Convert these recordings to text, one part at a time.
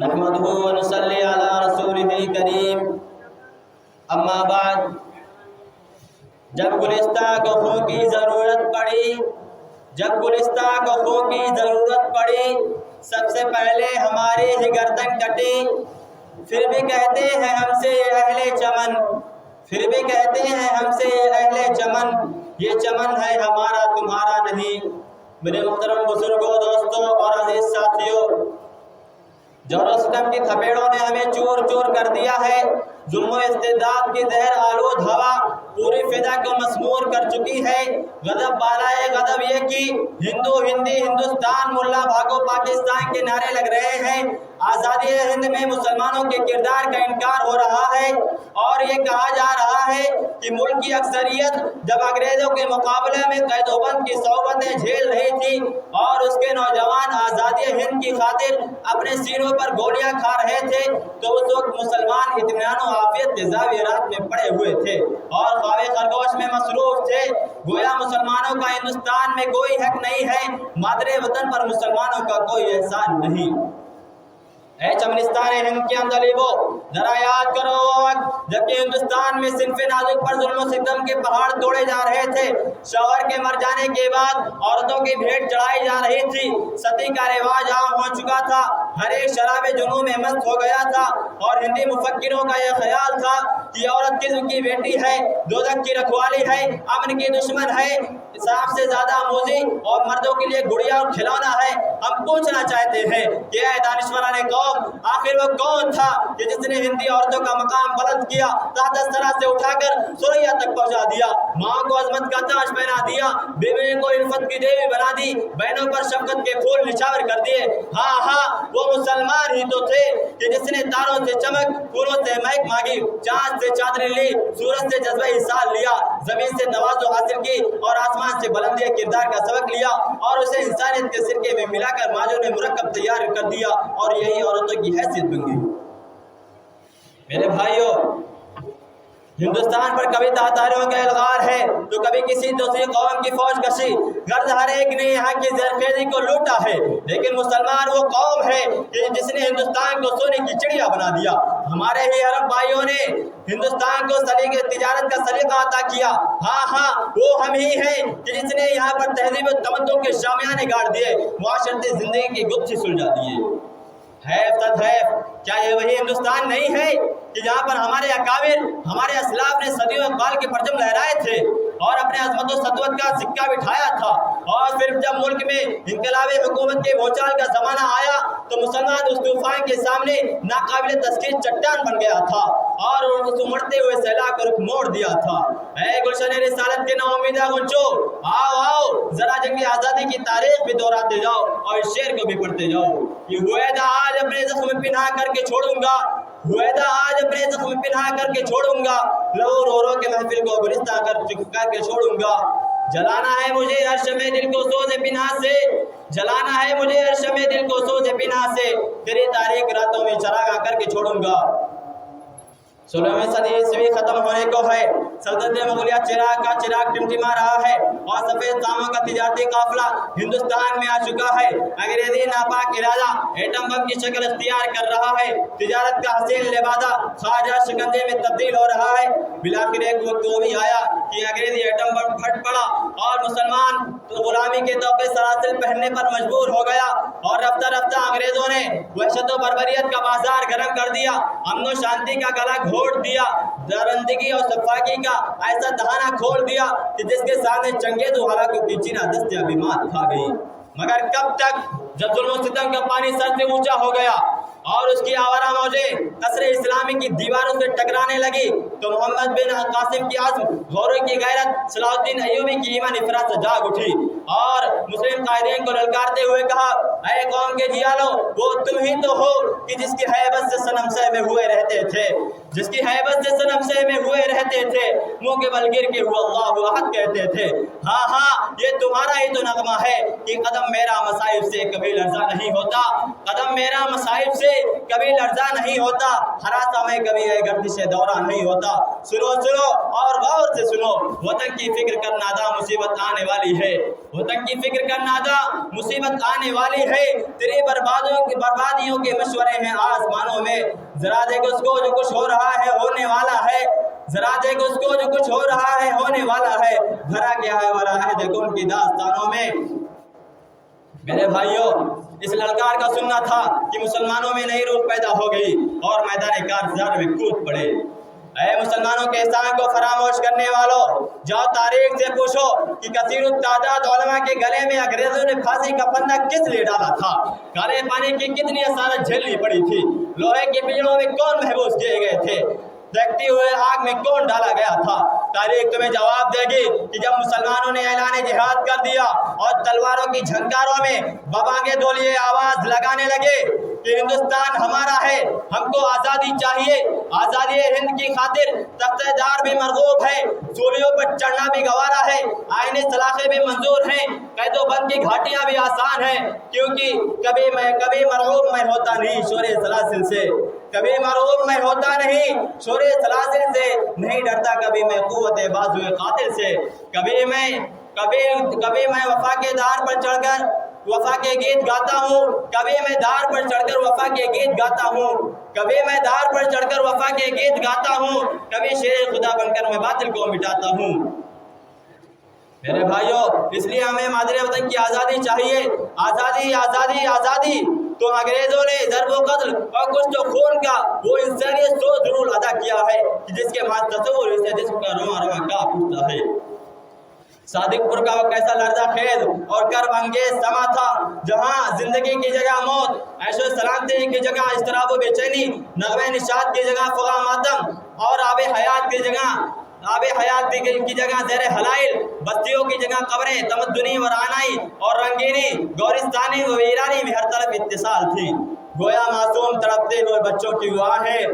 نحمده ونصلي على رسوله الكريم اما بعد جب گلستہ کو خوں کی ضرورت پڑی سب سے پہلے ہماری ہی گردن کٹی پھر بھی کہتے ہیں ہم سے اہل چمن یہ چمن ہے ہمارا تمہارا نہیں۔ میرے محترم بزرگوں، دوستوں اور عزیز ساتھیوں، جور و ستم کی تھپیڑوں نے ہمیں چور چور کر دیا ہے۔ ظلم و استبداد کی زہر آلود ہوا پوری فضا کو مسمور کر چکی ہے۔ غضب بالائے غضب یہ کہ ہندو ہندی ہندوستان ملا بھاگو پاکستان کے نعرے لگ رہے ہیں۔ آزادی ہند میں مسلمانوں کے کردار کا انکار ہو رہا ہے اور یہ کہا جا رہا ہے کہ ملک کی اکثریت جب انگریزوں کے مقابلے میں قید و بند کی صعوبتیں جھیل رہی تھی اور اس کے نوجوان آزادی ہند کی خاطر اپنے سینوں پر گولیاں کھا رہے تھے تو اس وقت مسلمان اطمینان و عافیت کے زاویرات میں پڑے ہوئے تھے اور خواب خرگوش میں مصروف تھے۔ گویا مسلمانوں کا ہندوستان میں کوئی حق نہیں ہے، مادر وطن پر مسلمانوں کا کوئی احسان نہیں۔ اے چمنستان ہند کے اندلیبو، ذرا یاد کرو وہ وقت جبکہ ہندوستان میں صنف نازک پر ظلم و ستم کے پہاڑ توڑے جا رہے تھے، شوہر کے مر جانے کے بعد عورتوں کی بھیٹ چڑھائی جا رہی تھی، ستی کا رواج عام ہو چکا تھا، ہر ایک شراب جنون میں مست ہو گیا تھا اور ہندی مفکروں کا یہ خیال تھا کہ عورت قسم کی بیٹی ہے، دوزخ کی رکھوالی ہے، امن کی دشمن ہے، سانپ سے زیادہ موذی اور مردوں کے لیے گڑیا اور کھلونا ہے۔ ہم پوچھنا چاہتے ہیں کہ اے دانشوران قوم، آخر وہ کون تھا کہ جس نے ہندی عورتوں کا مقام بلند کیا، تحت الثری سے اٹھا کر سریا تک پہنچا دیا، ماں کو عظمت کا تاج پہنا دیا، بیوی کو الفت کی دیوی بنا دی، بہنوں پر شفقت کے پھول نچھاور کر دیے۔ ہاں وہ مسلمان ہی تو تھے کہ جس نے تاروں سے چمک، پھولوں سے مہک مانگی، چاند سے چادریں لی، سورج سے جذبہ احسان لیا، زمین سے تواضع حاصل کی اور آسمان سے بلندی کردار کا سبق لیا اور اسے انسانیت کے سرکے میں ملا کر ماجوں نے مرکب تیار کر دیا اور یہی عورتوں کی حیثیت بن گئی۔ میرے بھائیوں، ہندوستان پر کبھی تاتاریوں کا الغار ہے تو کبھی کسی دوسری قوم کی فوج کشی، غرض ہر ایک نے یہاں کی زرخیزی کو لوٹا ہے، لیکن مسلمان وہ قوم ہے کہ جس نے ہندوستان کو سونے کی چڑیا بنا دیا۔ ہمارے ہی عرب بھائیوں نے ہندوستان کو تجارت کا سلیقہ عطا کیا۔ ہاں وہ ہم ہی ہیں کہ جس نے یہاں پر تہذیب و تمدن کے شامیانے گاڑ دیے، معاشرتی زندگی کی گتھی سلجھا دیے۔ کیا یہ وہی ہندوستان نہیں ہے کہ جہاں پر ہمارے اکابر، ہمارے اسلاف نے صدیوں اقبال کے پرچم لہرائے تھے اور اپنے عظمت و سطوت کا سکہ بٹھایا تھا، اور پھر جب ملک میں انقلابی حکومت کے بھوچال کا زمانہ آیا تو مسلمان اس طوفان کے سامنے ناقابل تسخیر چٹان بن گیا تھا اور اس امڑتے ہوئے سیلاب کا رخ موڑ دیا تھا۔ اے گلشن رسالت کے نومیدہ غنچو، آؤ ذرا جنگ آزادی کی تاریخ بھی دہراتے جاؤ اور اس شعر کو بھی پڑھتے جاؤ۔ یہ ہوئیدہ آج اپنے زخم پنہا کر کے چھوڑوں گا، لہو رو رو کے محفل کو گلستہ کر کے چھوڑوں گا۔ جلانا ہے مجھے ہر شمع دل کو سوز پناہ سے، تیری تاریک راتوں میں چراغاں کر کے چھوڑوں گا۔ 16ویں صدی عیسوی ختم ہونے کو ہے، سلطنت مغلیہ چراغ کا چراغ ٹمٹما رہا ہے اور سفید ساموں کا تجارتی قافلہ ہندوستان میں آ چکا ہے۔ انگریزی ناپاک ارادہ ایٹم بم کی شکل اختیار کر رہا ہے، تجارت کا حسین لبادہ خواجہ شکنجے میں تبدیل ہو رہا ہے۔ بلاخر ایک وقت وہ بھی آیا کہ انگریزی ایٹم بم پھٹ پڑا اور مسلمان غلامی کے توقع سلاسل پہننے پر مجبور ہو گیا اور رفتہ رفتہ انگریزوں نے وحشت و بربریت کا بازار گرم کر دیا، امن و شانتی کا گلا گھونٹ دیا، درندگی اور سفاکی کا ایسا دہانہ کھول دیا کہ جس کے سامنے چنگیز و ہلاکوں کی چینا دستیاں بھی مات کھا گئی۔ مگر کب تک؟ جب ظلم و ستم کا پانی سر سے اونچا ہو گیا اور اس کی آوارہ موجیں قصر اسلامی کی دیواروں سے ٹکرانے لگی تو محمد بن قاسم کی عزم، غوروں کی غیرت، صلاح الدین ایوبی کی ایمان افراط سے جاگ اٹھی اور مسلم قائدین کو للکارتے ہوئے کہا، اے قوم کے جیالو، وہ تم ہی تو ہو کہ جس کی ہیبت سے صنم سے میں ہوئے رہتے تھے۔ جس کی حیبت سے صنم سے میں ہوئے رہتے تھے، منہ کے بل گر کے ہوا اللہ احد کہتے تھے۔ ہاں ہاں یہ تمہارا ہی تو نغمہ ہے کہ قدم میرا مصائب سے کبھی لرزا نہیں ہوتا، قدم میرا مصائب سے کبھی لرزا نہیں ہوتا، ہراساں میں کبھی گردش دورہ نہیں ہوتا۔ سنو سنو اور غور سے سنو، وطن کی فکر کر نادا مصیبت آنے والی ہے، وطن کی فکر کر نادا مصیبت آنے والی ہے، تیری بربادیوں کے مشورے ہیں آسمانوں میں، ذرا دیکھ اس کو جو کچھ ہو رہا ہے ہونے والا ہے، ذرا دیکھ اس کو جو کچھ ہو رہا ہے ہونے والا ہے، بھرا کیا ہے والا ہے دیکھو ان کی داستانوں میں۔ میرے بھائیوں، اس للکار کا سننا تھا کہ مسلمانوں میں نئی روح پیدا ہو گئی اور میدان کارزار میں کود پڑے۔ اے مسلمانوں کے احسان کو فراموش کرنے والوں، جاؤ تاریخ سے پوچھو کہ کثیر التعداد علماء کے گلے میں انگریزوں نے پھانسی کا پھندا کس لیے ڈالا تھا، کالے پانی کی کتنی اسارت جھیلنی پڑی تھی، لوہے کے پنجروں میں کون محبوس کیے گئے تھے، دیکھتی ہوئے آگ میں کون ڈالا گیا تھا۔ تاریخ تمہیں جواب دے گی کہ جب مسلمانوں نے اعلان جہاد کر دیا اور تلواروں کی جھنکاروں میں بابانگے دولیے آواز لگانے لگے کہ ہندوستان ہمارا ہے، ہم کو آزادی چاہیے، آزادی ہند کی خاطر تختہ دار بھی مرغوب ہے، سولیوں پر چڑھنا بھی گوارا ہے، آئینی سلاخیں بھی منظور ہیں، قید و بند کی گھاٹیاں بھی آسان ہیں، کیونکہ کبھی مرغوب میں ہوتا نہیں شور سلاسل سے، کبھی مرغوب میں ہوتا نہیں شور سلاسل سے، نہیں ڈرتا کبھی میں قوت بازو قاتل سے، کبھی میں وفا کے دار پر چڑھ کر وفا کے گیت گاتا ہوں، کبھی میں دار پر چڑھ کر وفا کے گیت گاتا ہوں، کبھی میں دار پر چڑھ کر وفا کے گیت گاتا ہوں، کبھی شیر خدا بن کر میں باطل کو مٹاتا ہوں۔ میرے بھائیوں، اس لیے ہمیں مادر وطن کی آزادی چاہیے، آزادی آزادی آزادی۔ تو انگریزوں نے ضرب و قتل اور کچھ تو خون کا وہ انسانیت سو ضرور ادا کیا ہے کہ جس کے بعد تصور سے جسم کا رواں رواں کانپ اٹھتا ہے۔ صادق پور کا وہ کیسا لرزہ خیز اور کرب انگیز سما تھا جہاں زندگی کی جگہ موت، عیش و سلامتی کی جگہ اضطراب و بے چینی، نغمے نشاط کی جگہ فغاں ماتم اور آب حیات کی جگہ زیر حلائل، بستیوں کی جگہ قبریں، تمدنی ورانائی اور رنگینی، گورستانی و ویرانی میں ہر طرف اتصال تھی۔ گویا معصوم تڑپتے ہوئے بچوں کی وہ آہیں،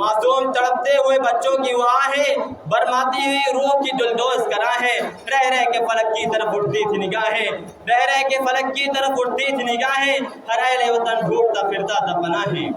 معصوم تڑپتے ہوئے بچوں کی وہ آہیں، برماتی ہوئی روح کی دلدوز کراہیں، رہ رہ کے فلک کی طرف اٹھتی تھی نگاہیں، رہ رہ کے فلک کی طرف اٹھتی تھی نگاہیں، ہر اہل وطن ڈھونڈتا پھرتا تھا پناہیں۔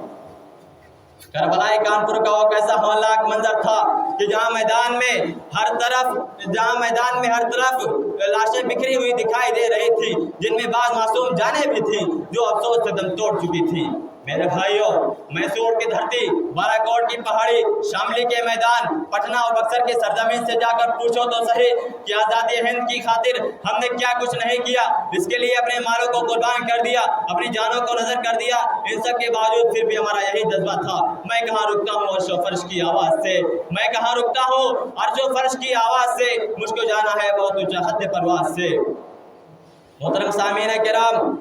کربلائے کانپور کا وہ کیسا ہولناک منظر تھا کہ جہاں میدان میں ہر طرف لاشیں بکھری ہوئی دکھائی دے رہی تھی، جن میں بعض معصوم جانیں بھی تھیں جو افسوس سے دم توڑ چکی تھی۔ میرے بھائیوں، میسور کی دھرتی، بالا کوٹ کی پہاڑی، شاملی کے میدان، پٹنہ اور بکسر کی سرزمین سے جا کر پوچھو تو صحیح کہ آزادی ہند کی خاطر ہم نے کیا کچھ نہیں کیا، اس کے لیے اپنے مالوں کو قربان کر دیا، اپنی جانوں کو نذر کر دیا، ان سب کے باوجود پھر بھی ہمارا یہی جذبہ تھا۔ میں کہاں رکتا ہوں عرش و فرش کی آواز سے، میں کہاں رکتا ہوں عرش و فرش کی آواز سے، مجھ کو جانا ہے بہت اونچا حد پرواز سے۔ محترم سامعین کرام،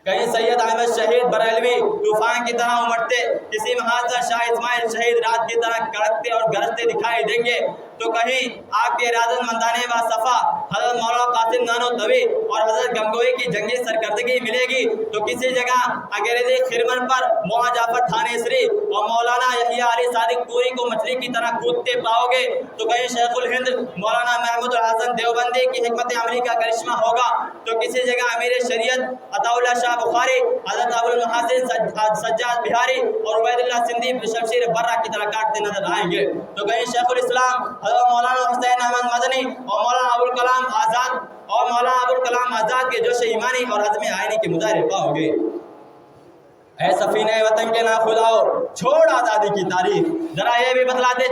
کہیں سید احمد شہید بریلوی طوفان کی طرح امٹتے، کسی محاذ شاہ اسماعیل شہید رات کی طرح کڑکتے اور گرجتے دکھائی دیں گے، تو کہیں آپ کے ارادت مندانے با صفا حضرت مولانا قاسم نانوتوی اور حضرت گنگوئی کی جنگی سرکردگی ملے گی، تو کسی جگہ انگریزی خرمن پر مولانا جعفر تھانیسری اور مولانا یحییٰ علی صادق پوری کو مچھلی کی طرح کودتے پاؤ گے، تو کہیں شیخ الہند مولانا محمود الحسن دیوبندی کی حکمت عملی کا کرشمہ ہوگا، تو کسی جگہ امیر شریعت عطا اللہ شاہ بخاری، حضرت ابو المحاسن سجاد بہاری اور عبید اللہ سندھی شمشیر برہ کی طرح کاٹتے نظر آئیں گے، تو کہیں شیخ الاسلام حضرت مولانا حسین احمد مدنی اور مولانا ابو الکلام آزاد کے جوش ایمانی اور عزم آئینی کے مظاہرے پاؤ گے۔ اے سفینہ وطن کے ناخداؤ، چھوڑ آزادی کی تاریخ، ذرا یہ بھی بتلاتے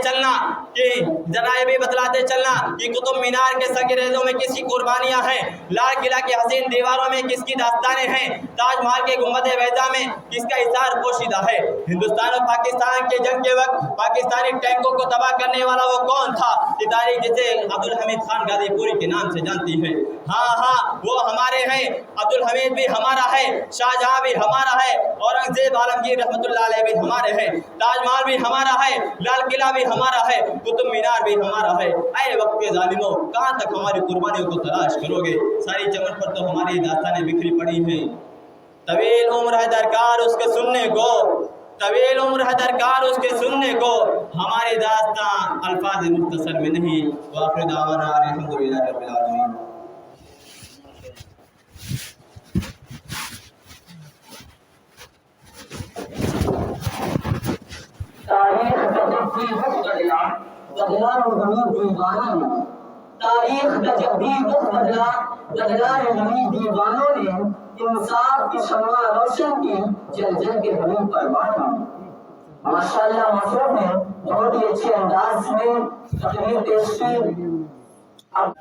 چلنا کہ قطب مینار کے سنگریزوں میں کس کی قربانیاں ہیں، لال قلعہ کی حسین دیواروں میں کس کی داستانیں ہیں، تاج محل کے گنبد بیضا میں کس کا اثار پوشیدہ ہے، ہندوستان اور پاکستان کے جنگ کے وقت پاکستانی ٹینکوں کو تباہ کرنے والا وہ کون تھا، یہ تاریخ جسے عبدالحمید خان غازی پوری کے نام سے جانتی ہے۔ ہاں وہ ہمارے ہیں، عبدالحمید بھی ہمارا ہے، شاہجہاں بھی ہمارا ہے، اورنگزیب عالمگیر رحمت اللہ علیہ بھی ہمارے ہیں، تاج محل بھی ہمارا ہے، لال قلعہ بھی ہمارا ہے، قطب مینار بھی ہمارا ہے۔ اے وقت کے ظالموں، کہاں تک ہماری قربانیوں کو تلاش کرو گے، ساری چمن پر تو ہماری داستانیں بکھری پڑی ہیں۔ طویل عمر ہے درکار اس کے سننے کو، طویل عمر ہے درکار اس کے سننے کو، ہماری داستان الفاظ مختصر میں نہیں۔ وآخر دعوانا الحمدللہ رب العالمین۔ تاریخ کا جب بھی رخ بدلا بدلا زمین دیوانوں نے، تاریخ کا جب بھی رخ بدلا بدلا زمین دیوانوں نے، انصاف کی شمع روشن کی جل جل کے زمین پر بانوں نے۔ ماشاءاللہ مصور نے بہت ہی اچھے انداز میں تقریر پیش کی۔ اب